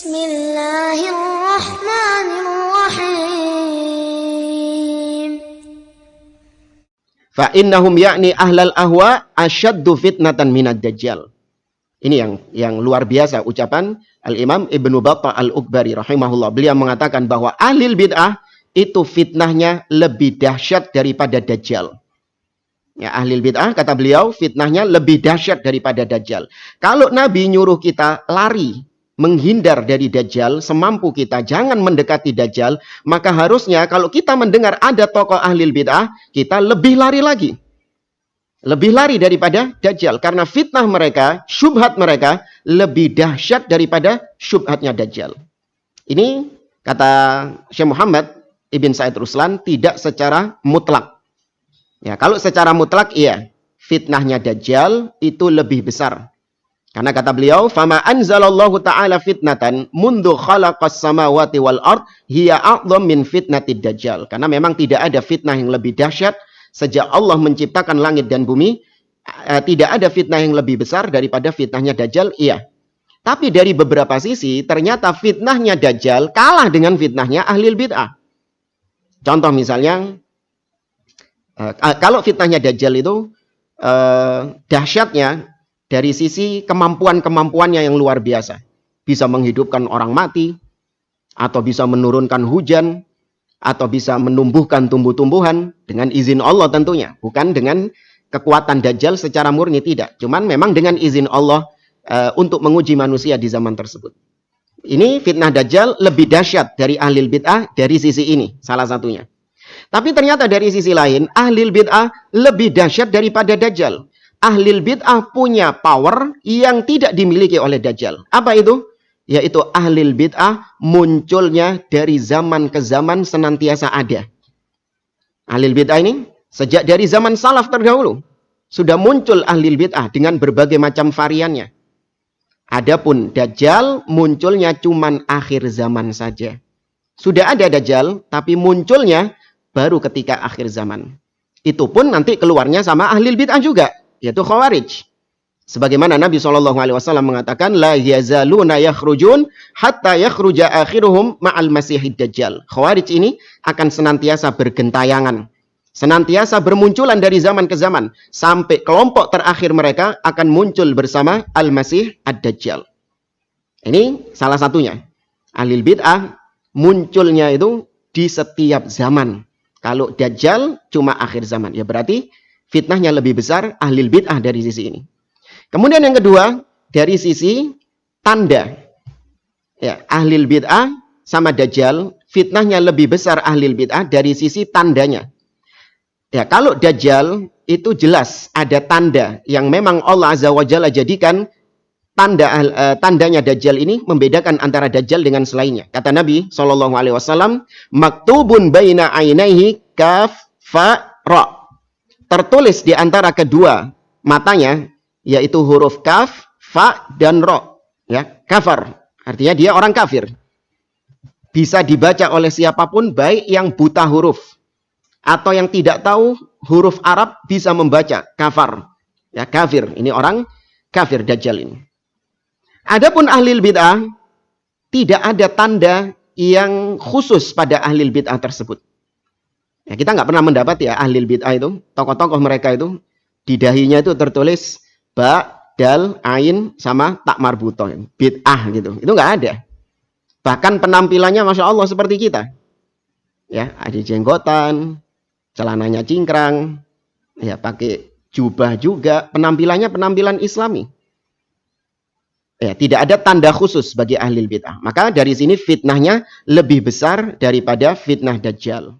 Bismillahirrahmanirrahim. Fa innahum ya'ni ahlal ahwa asyaddu fitnatan minad dajjal. Ini yang luar biasa ucapan Al-Imam Ibnu Battah Al-Ukbari rahimahullah. Beliau mengatakan bahwa ahlul bid'ah itu fitnahnya lebih dahsyat daripada dajjal. Ya, ahlul bid'ah kata beliau fitnahnya lebih dahsyat daripada dajjal. Kalau Nabi nyuruh kita lari, menghindar dari dajjal semampu kita, jangan mendekati dajjal, maka harusnya kalau kita mendengar ada tokoh ahlul bid'ah, kita lebih lari lagi. Lebih lari daripada dajjal karena fitnah mereka, syubhat mereka lebih dahsyat daripada syubhatnya dajjal. Ini kata Syekh Muhammad Ibn Said Ruslan tidak secara mutlak. Ya, kalau secara mutlak iya, fitnahnya dajjal itu lebih besar. Karena kata beliau, "Fama anzalallahu ta'ala fitnatan mundu khalaqas samawati wal ard hiya a'dham min fitnatid dajjal." Karena memang tidak ada fitnah yang lebih dahsyat sejak Allah menciptakan langit dan bumi, tidak ada fitnah yang lebih besar daripada fitnahnya dajjal, iya. Tapi dari beberapa sisi ternyata fitnahnya dajjal kalah dengan fitnahnya ahlul bid'ah. Contoh misalnya, kalau fitnahnya dajjal itu dahsyatnya dari sisi kemampuan-kemampuannya yang luar biasa. Bisa menghidupkan orang mati, atau bisa menurunkan hujan, atau bisa menumbuhkan tumbuh-tumbuhan dengan izin Allah tentunya. Bukan dengan kekuatan dajjal secara murni, tidak. Cuman memang dengan izin Allah untuk menguji manusia di zaman tersebut. Ini fitnah dajjal lebih dahsyat dari ahlul bid'ah dari sisi ini, salah satunya. Tapi ternyata dari sisi lain, ahlul bid'ah lebih dahsyat daripada dajjal. Ahlul bid'ah punya power yang tidak dimiliki oleh dajjal. Apa itu? Yaitu ahlul bid'ah munculnya dari zaman ke zaman senantiasa ada. Ahlul bid'ah ini sejak dari zaman salaf terdahulu sudah muncul ahlul bid'ah dengan berbagai macam variannya. Adapun dajjal munculnya cuman akhir zaman saja. Sudah ada dajjal tapi munculnya baru ketika akhir zaman. Itu pun nanti keluarnya sama ahlul bid'ah juga, yaitu khawarij. Sebagaimana Nabi SAW mengatakan, la yazaluna yakhrujun hatta yakhruja akhiruhum ma'al masihid dajjal. Khawarij ini akan senantiasa bergentayangan, senantiasa bermunculan dari zaman ke zaman, sampai kelompok terakhir mereka akan muncul bersama al-masih ad-dajjal. Ini salah satunya. Ahlul bid'ah munculnya itu di setiap zaman. Kalau dajjal cuma akhir zaman, ya berarti fitnahnya lebih besar ahlul bid'ah dari sisi ini. Kemudian yang kedua, dari sisi tanda. Ya, ahlul bid'ah sama dajjal, fitnahnya lebih besar ahlul bid'ah dari sisi tandanya. Ya, kalau dajjal itu jelas ada tanda yang memang Allah Azza wa Jalla jadikan tandanya dajjal ini membedakan antara dajjal dengan selainnya. Kata Nabi SAW, maktubun baina ainaihi kaf fa ra. Tertulis di antara kedua matanya yaitu huruf kaf, fa, dan ro. Ya, kafar. Artinya dia orang kafir. Bisa dibaca oleh siapapun, baik yang buta huruf atau yang tidak tahu huruf Arab bisa membaca kafar. Ya, kafir. Ini orang kafir dajjal ini. Adapun ahlul bid'ah tidak ada tanda yang khusus pada ahlul bid'ah tersebut. Ya, kita nggak pernah mendapat ya ahlul bid'ah itu, tokoh-tokoh mereka itu di dahinya itu tertulis ba, dal, ain, sama tak marbutoh. Bid'ah gitu. Itu nggak ada. Bahkan penampilannya Masya Allah seperti kita. Ya, ada jenggotan, celananya cingkrang, ya pakai jubah juga. Penampilannya penampilan Islami. Ya, tidak ada tanda khusus bagi ahlul bid'ah. Maka dari sini fitnahnya lebih besar daripada fitnah dajjal.